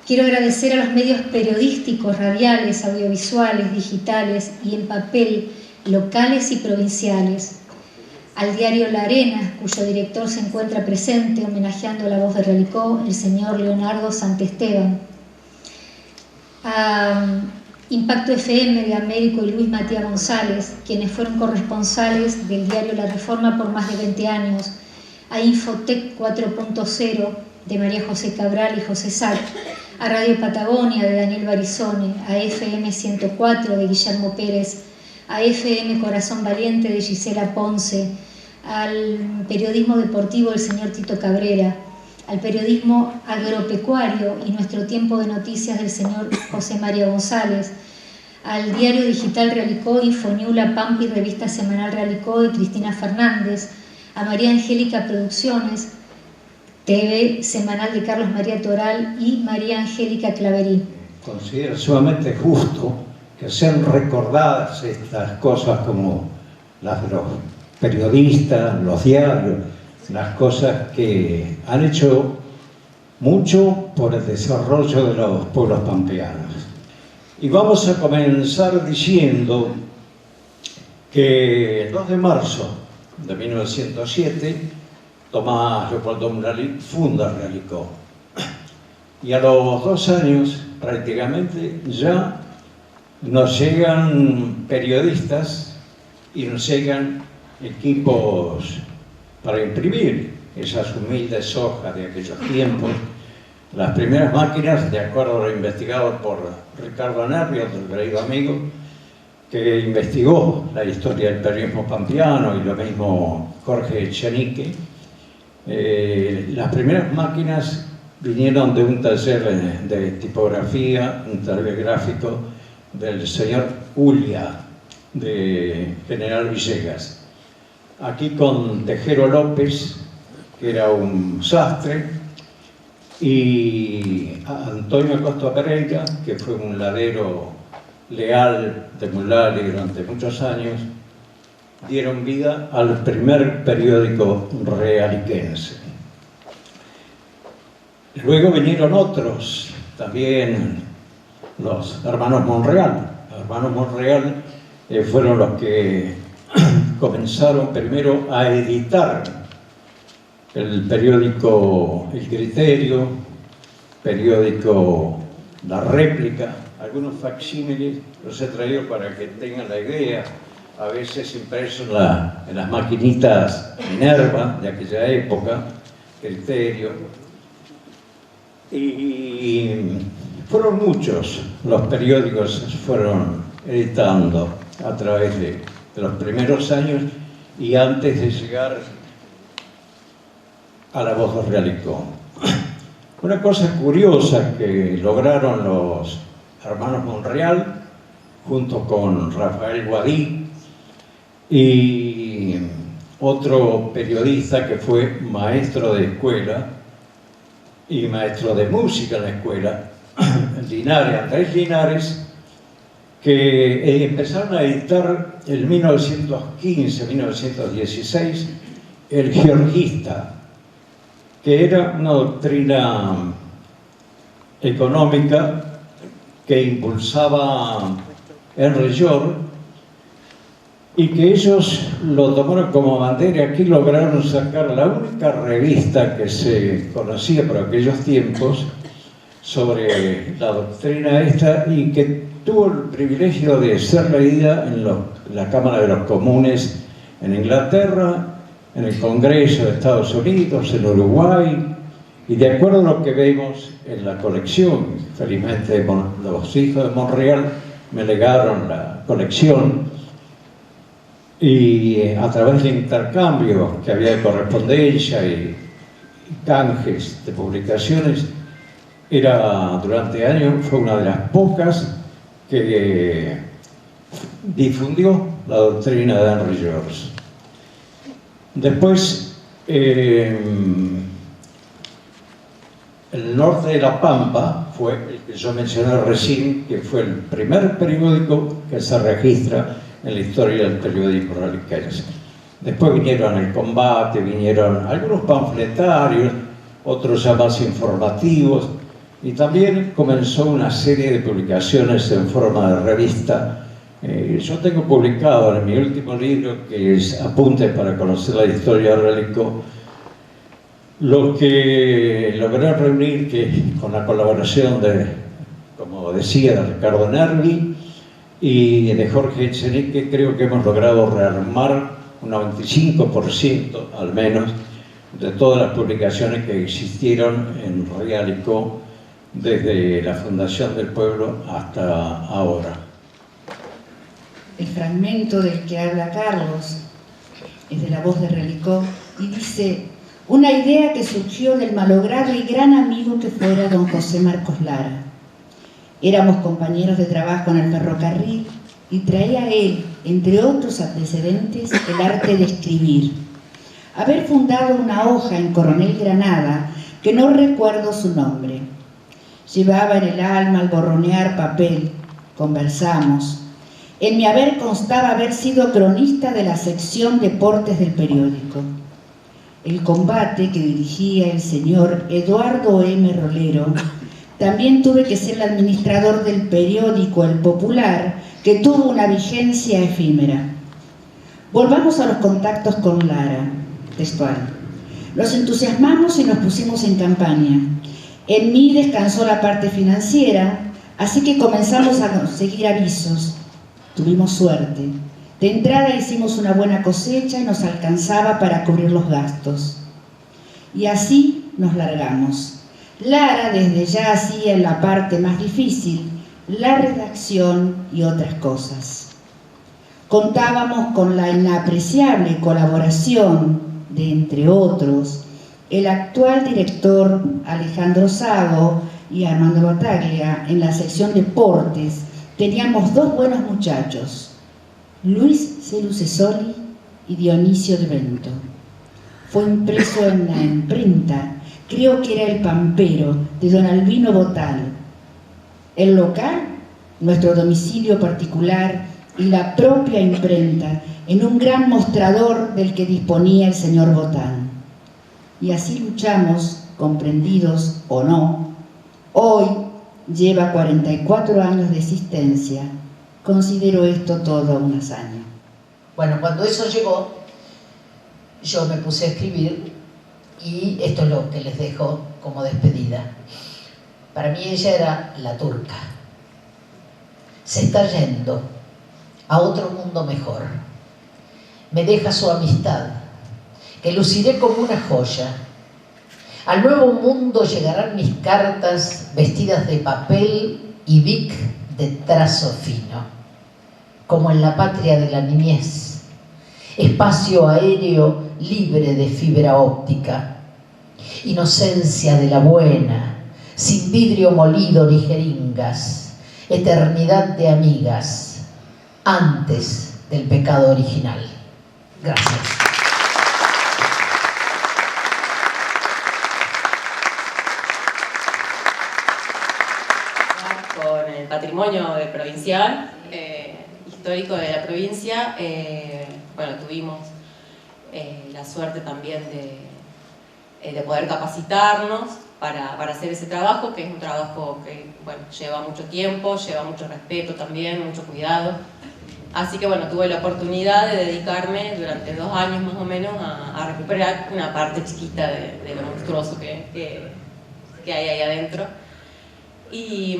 Quiero agradecer a los medios periodísticos, radiales, audiovisuales, digitales y en papel, locales y provinciales. Al diario La Arena, cuyo director se encuentra presente homenajeando a la voz de Realicó, el señor Leonardo Santesteban. A Impacto FM de Américo y Luis Matías González, quienes fueron corresponsales del diario La Reforma por más de 20 años. A Infotec 4.0 de María José Cabral y José Sac. A Radio Patagonia de Daniel Barizone. A FM 104 de Guillermo Pérez. A FM Corazón Valiente de Gisela Ponce. Al periodismo deportivo del señor Tito Cabrera, al periodismo agropecuario y Nuestro Tiempo de Noticias del señor José María González, al diario digital Realicó, Infoniula, Pampi, revista semanal Realicó y Cristina Fernández, a María Angélica Producciones, TV semanal de Carlos María Toral y María Angélica Claverí. Considero sumamente justo que sean recordadas estas cosas como las de los periodistas, los diarios, las cosas que han hecho mucho por el desarrollo de los pueblos pampeanos. Y vamos a comenzar diciendo que el 2 de marzo de 1907 Tomás Leopoldo Murali funda Realicó. Y a los 2 años prácticamente ya nos llegan periodistas y nos llegan equipos para imprimir esas humildes hojas de aquellos tiempos. Las primeras máquinas, de acuerdo a lo investigado por Ricardo Nervi, otro querido amigo, que investigó la historia del periodismo pampeano, y lo mismo Jorge Echenique, las primeras máquinas vinieron de un taller de tipografía, un taller gráfico del señor Ulia, de General Villegas. Aquí con Tejero López, que era un sastre, y Antonio Acosta Pereira, que fue un ladero leal de Mulari durante muchos años, dieron vida al primer periódico realiquense. Luego vinieron otros, también los hermanos Monreal. Los hermanos Monreal fueron los que comenzaron primero a editar el periódico El Criterio, periódico La Réplica. Algunos facsímiles los he traído para que tengan la idea, a veces impresos en las maquinitas Minerva de aquella época, Criterio. Y fueron muchos los periódicos que se fueron editando a través de los primeros años y antes de llegar a la voz de Realicó. Una cosa curiosa que lograron los hermanos Monreal, junto con Rafael Guadí y otro periodista que fue maestro de escuela y maestro de música en la escuela, Linares, Andrés Linares, que empezaron a editar en 1915-1916 El Georgista, que era una doctrina económica que impulsaba Henry George y que ellos lo tomaron como bandera. Aquí lograron sacar la única revista que se conocía por aquellos tiempos sobre la doctrina esta y que tuvo el privilegio de ser leída en la Cámara de los Comunes en Inglaterra, en el Congreso de Estados Unidos, en Uruguay, y de acuerdo a lo que vemos en la colección, felizmente los hijos de Monreal me legaron la colección, y a través de intercambio que había de correspondencia y canjes de publicaciones, durante años fue una de las pocas que difundió la doctrina de Henry George. Después, el norte de La Pampa fue el que yo mencioné recién, que fue el primer periódico que se registra en la historia del periodismo realiquense. Después vinieron El Combate, vinieron algunos panfletarios, otros ya más informativos, Y también comenzó una serie de publicaciones en forma de revista. Yo tengo publicado en mi último libro, que es Apuntes para conocer la historia de Relicó, lo que logré reunir, que con la colaboración de, como decía, de Ricardo Nervi y de Jorge Echenique, creo que hemos logrado rearmar un 95% al menos de todas las publicaciones que existieron en Relicó desde la fundación del pueblo hasta ahora. El fragmento del que habla Carlos es de La Voz de Relicó y dice: una idea que surgió del malogrado y gran amigo que fuera don José Marcos Lara. Éramos compañeros de trabajo en el ferrocarril y traía él, entre otros antecedentes, el arte de escribir. Haber fundado una hoja en Coronel Granada, que no recuerdo su nombre. Llevaba en el alma al borronear papel, conversamos. En mi haber constaba haber sido cronista de la sección Deportes del periódico. El combate que dirigía el señor Eduardo M. Rolero, también tuve que ser el administrador del periódico El Popular, que tuvo una vigencia efímera. Volvamos a los contactos con Lara, textual. Nos entusiasmamos y nos pusimos en campaña. En mí descansó la parte financiera, así que comenzamos a conseguir avisos. Tuvimos suerte. De entrada hicimos una buena cosecha y nos alcanzaba para cubrir los gastos. Y así nos largamos. Lara desde ya hacía en la parte más difícil, la redacción y otras cosas. Contábamos con la inapreciable colaboración de, entre otros, el actual director Alejandro Sago y Armando Bataglia en la sección Deportes. Teníamos dos buenos muchachos, Luis Celusesoli y Dionisio de Bento. Fue impreso en la imprenta, creo que era El Pampero, de don Albino Botal. El local, nuestro domicilio particular y la propia imprenta, en un gran mostrador del que disponía el señor Botán. Y así luchamos, comprendidos o no. Hoy lleva 44 años de existencia. Considero esto toda una hazaña. Bueno, cuando eso llegó, yo me puse a escribir y esto es lo que les dejo como despedida. Para mí ella era la turca. Se está yendo a otro mundo mejor. Me deja su amistad, que luciré como una joya. Al nuevo mundo llegarán mis cartas vestidas de papel y bic de trazo fino, como en la patria de la niñez, espacio aéreo libre de fibra óptica, inocencia de la buena, sin vidrio molido ni jeringas, eternidad de amigas, antes del pecado original. Gracias. Con el patrimonio provincial, histórico de la provincia, bueno, tuvimos la suerte también de poder capacitarnos para hacer ese trabajo, que es un trabajo que, bueno, lleva mucho tiempo, lleva mucho respeto también, mucho cuidado. Así que, bueno, tuve la oportunidad de dedicarme durante 2 años más o menos a recuperar una parte chiquita de lo monstruoso que hay ahí adentro. Y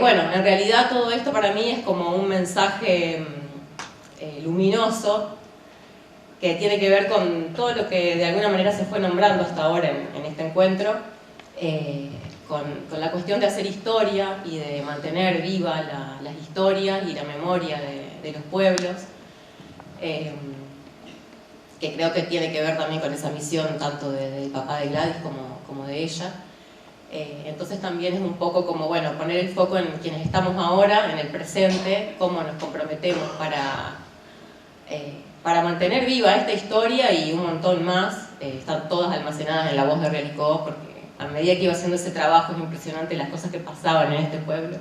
bueno, en realidad todo esto para mí es como un mensaje luminoso que tiene que ver con todo lo que de alguna manera se fue nombrando hasta ahora en este encuentro, con la cuestión de hacer historia y de mantener viva las historias y la memoria de los pueblos, que creo que tiene que ver también con esa misión tanto del papá de Gladys como de ella. Entonces también es un poco como, bueno, poner el foco en quienes estamos ahora, en el presente, cómo nos comprometemos para mantener viva esta historia y un montón más. Están todas almacenadas en La Voz de Relicó, porque a medida que iba haciendo ese trabajo es impresionante las cosas que pasaban en este pueblo,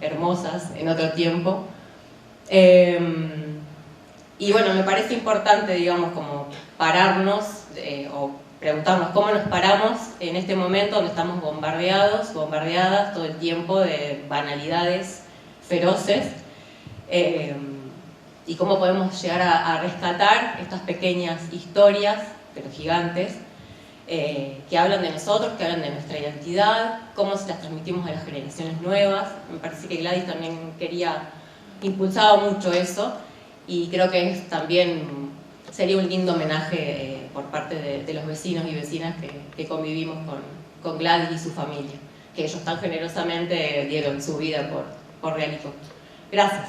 hermosas en otro tiempo. Y bueno, me parece importante, digamos, como pararnos o preguntarnos cómo nos paramos en este momento donde estamos bombardeadas todo el tiempo de banalidades feroces, y cómo podemos llegar a rescatar estas pequeñas historias, pero gigantes, que hablan de nosotros, que hablan de nuestra identidad, cómo se las transmitimos a las generaciones nuevas. Me parece que Gladys también impulsaba mucho eso, y creo que sería un lindo homenaje por parte de los vecinos y vecinas que convivimos con Gladys y su familia, que ellos tan generosamente dieron su vida por Realicó. Gracias.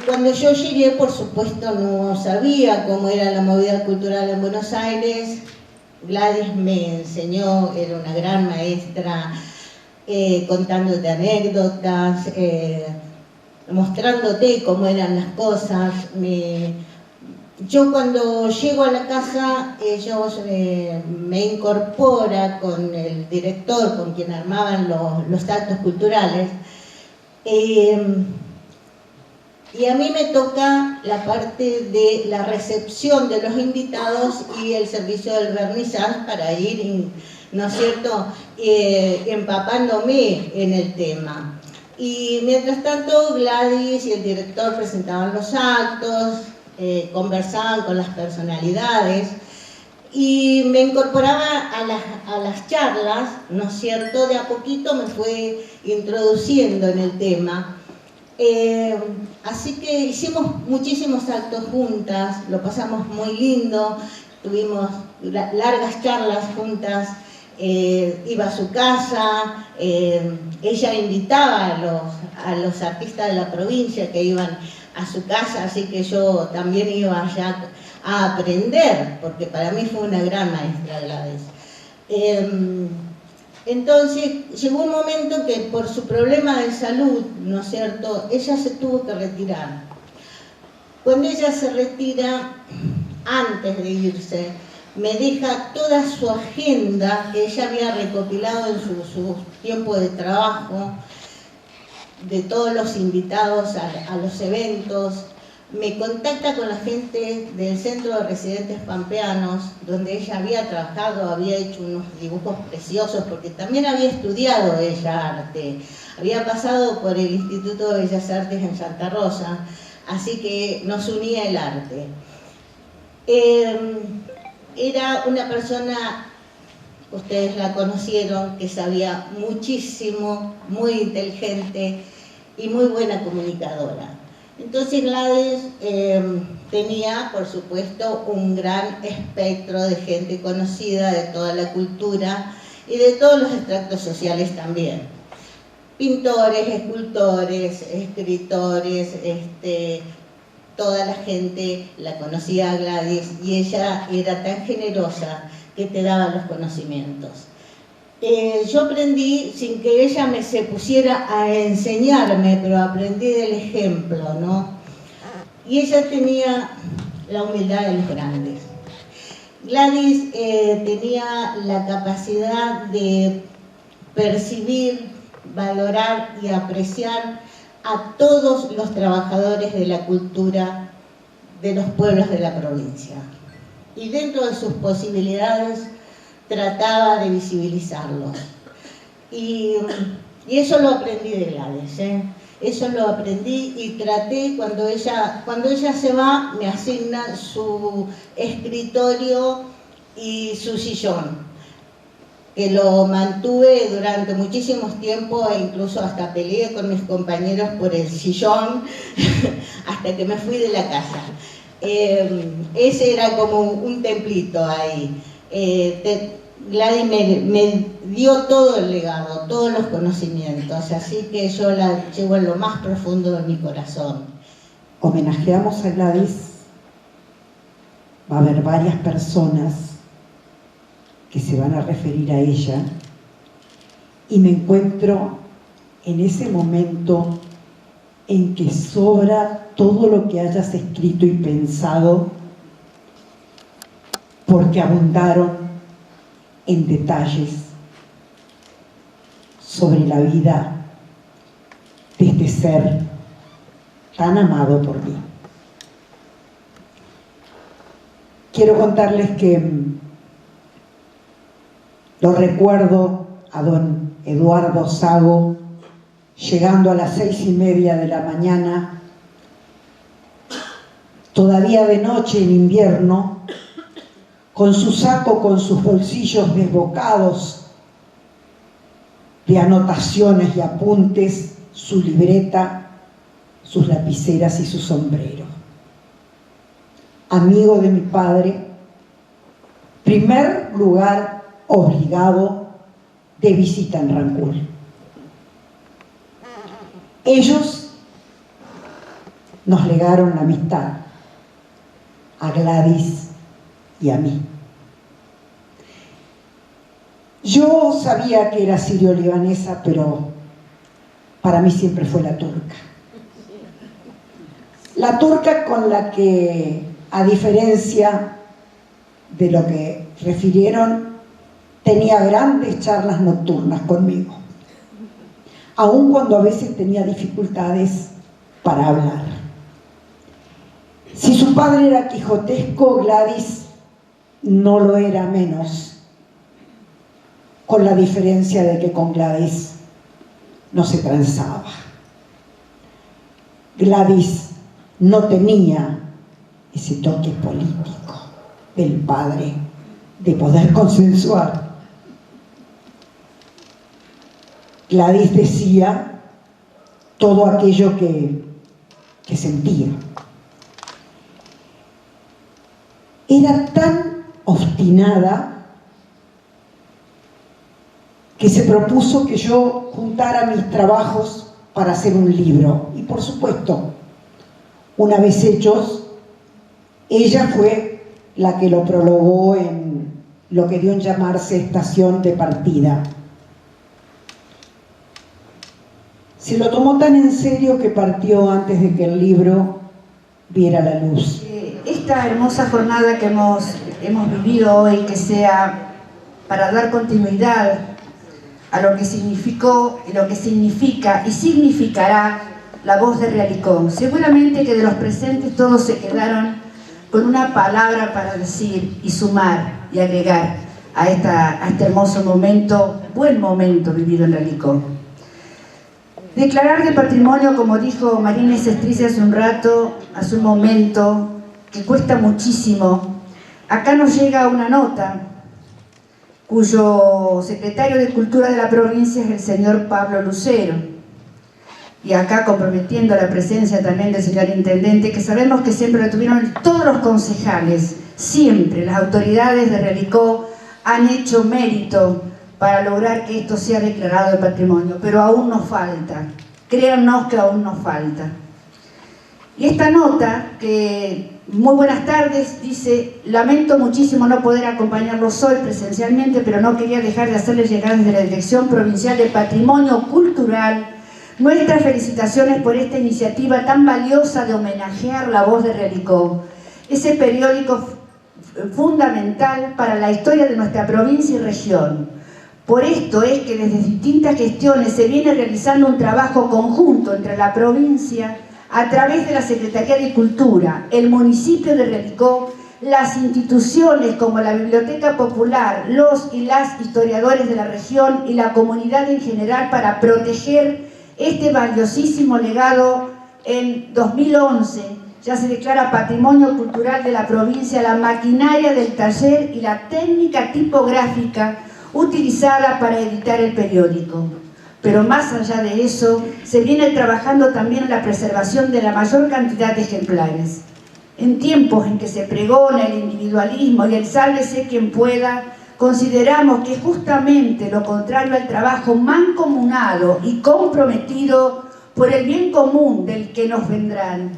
Cuando yo llegué, por supuesto, no sabía cómo era la movida cultural en Buenos Aires. Gladys me enseñó, era una gran maestra, contándote anécdotas, mostrándote cómo eran las cosas. Yo cuando llego a la casa, ellos me incorporan con el director, con quien armaban los actos culturales, y a mí me toca la parte de la recepción de los invitados y el servicio del vernissage para ir, ¿no es cierto?, empapándome en el tema. Y mientras tanto, Gladys y el director presentaban los actos, conversaban con las personalidades, y me incorporaba a las charlas, ¿no es cierto?, de a poquito me fue introduciendo en el tema. Así que hicimos muchísimos actos juntas, lo pasamos muy lindo, tuvimos largas charlas juntas, iba a su casa, ella invitaba a los artistas de la provincia que iban a su casa, así que yo también iba allá a aprender, porque para mí fue una gran maestra Gladys. Entonces llegó un momento que por su problema de salud, ¿no es cierto?, ella se tuvo que retirar. Cuando ella se retira, antes de irse, me deja toda su agenda que ella había recopilado en su tiempo de trabajo, de todos los invitados a los eventos. Me contacta con la gente del Centro de Residentes Pampeanos, donde ella había trabajado, había hecho unos dibujos preciosos, porque también había estudiado ella arte, había pasado por el Instituto de Bellas Artes en Santa Rosa, así que nos unía el arte. Era una persona, ustedes la conocieron, que sabía muchísimo, muy inteligente y muy buena comunicadora. Entonces Gladys tenía, por supuesto, un gran espectro de gente conocida de toda la cultura y de todos los estratos sociales también. Pintores, escultores, escritores, toda la gente la conocía a Gladys, y ella era tan generosa que te daba los conocimientos. Yo aprendí sin que ella se pusiera a enseñarme, pero aprendí del ejemplo, ¿no? Y ella tenía la humildad de los grandes. Gladys tenía la capacidad de percibir, valorar y apreciar a todos los trabajadores de la cultura de los pueblos de la provincia. Y dentro de sus posibilidades, trataba de visibilizarlos. Y eso lo aprendí de Gladys, eso lo aprendí, y traté, cuando ella se va, me asigna su escritorio y su sillón, que lo mantuve durante muchísimos tiempos, e incluso hasta peleé con mis compañeros por el sillón, hasta que me fui de la casa. Ese era como un templito ahí. Gladys me dio todo el legado, todos los conocimientos, así que yo la llevo en lo más profundo de mi corazón. Homenajeamos a Gladys. Va a haber varias personas que se van a referir a ella, y me encuentro en ese momento en que sobra todo lo que hayas escrito y pensado, porque abundaron en detalles sobre la vida de este ser tan amado por mí. quiero contarles que lo recuerdo a don Eduardo Sago llegando a las 6:30 de la mañana, todavía de noche en invierno, con su saco, con sus bolsillos desbocados de anotaciones y apuntes, su libreta, sus lapiceras y su sombrero. Amigo de mi padre, primer lugar obligado de visita en Rancul. Ellos nos legaron la amistad, a Gladys y a mí. Yo sabía que era sirio-libanesa, pero para mí siempre fue la turca. La turca con la que, a diferencia de lo que refirieron, tenía grandes charlas nocturnas conmigo, aun cuando a veces tenía dificultades para hablar. Si su padre era quijotesco, Gladys no lo era menos, con la diferencia de que con Gladys no se transaba. Gladys no tenía ese toque político del padre de poder consensuar. Gladys decía todo aquello que sentía. Era tan obstinada que se propuso que yo juntara mis trabajos para hacer un libro. Y por supuesto, una vez hechos, ella fue la que lo prologó en lo que dio en llamarse estación de partida. Se lo tomó tan en serio que partió antes de que el libro viera la luz. Esta hermosa jornada que hemos vivido hoy, que sea para dar continuidad a lo que significó, lo que significa y significará la voz de Realicó. Seguramente que de los presentes todos se quedaron con una palabra para decir y sumar y agregar a este hermoso momento, buen momento vivido en Realicó. Declarar de patrimonio, como dijo Marina Sestrice hace un momento, que cuesta muchísimo. Acá nos llega una nota cuyo secretario de Cultura de la provincia es el señor Pablo Lucero, y acá comprometiendo la presencia también del señor intendente, que sabemos que siempre lo tuvieron todos los concejales, siempre las autoridades de Realicó han hecho mérito para lograr que esto sea declarado de patrimonio, pero aún nos falta, créannos que aún nos falta. Y esta nota, que muy buenas tardes, dice: lamento muchísimo no poder acompañarlos hoy presencialmente, pero no quería dejar de hacerles llegar desde la Dirección Provincial de Patrimonio Cultural nuestras felicitaciones por esta iniciativa tan valiosa de homenajear la voz de Realicó, ese periódico fundamental para la historia de nuestra provincia y región. Por esto es que desde distintas gestiones se viene realizando un trabajo conjunto entre la provincia, a través de la Secretaría de Cultura, el municipio de Realicó, las instituciones como la Biblioteca Popular, los y las historiadores de la región y la comunidad en general, para proteger este valiosísimo legado. En 2011 ya se declara Patrimonio Cultural de la provincia la maquinaria del taller y la técnica tipográfica utilizada para editar el periódico. Pero más allá de eso, se viene trabajando también en la preservación de la mayor cantidad de ejemplares. En tiempos en que se pregona el individualismo y el sálvese quien pueda, consideramos que justamente lo contrario al trabajo mancomunado y comprometido por el bien común del que nos vendrán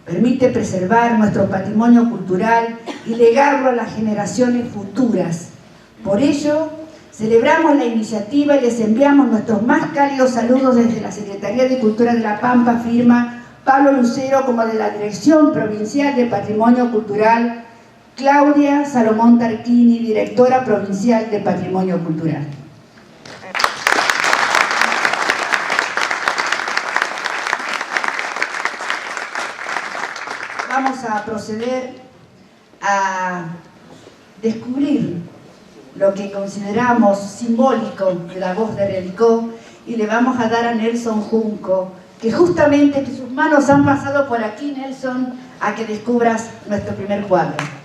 permite preservar nuestro patrimonio cultural y legarlo a las generaciones futuras. Por ello, celebramos la iniciativa y les enviamos nuestros más cálidos saludos desde la Secretaría de Cultura de La Pampa, firma Pablo Lucero, como de la Dirección Provincial de Patrimonio Cultural, Claudia Salomón Tarquini, Directora Provincial de Patrimonio Cultural. Vamos a proceder a descubrir lo que consideramos simbólico de la voz de Realicó y le vamos a dar a Nelson Junco, que justamente sus manos han pasado por aquí, Nelson, a que descubras nuestro primer cuadro.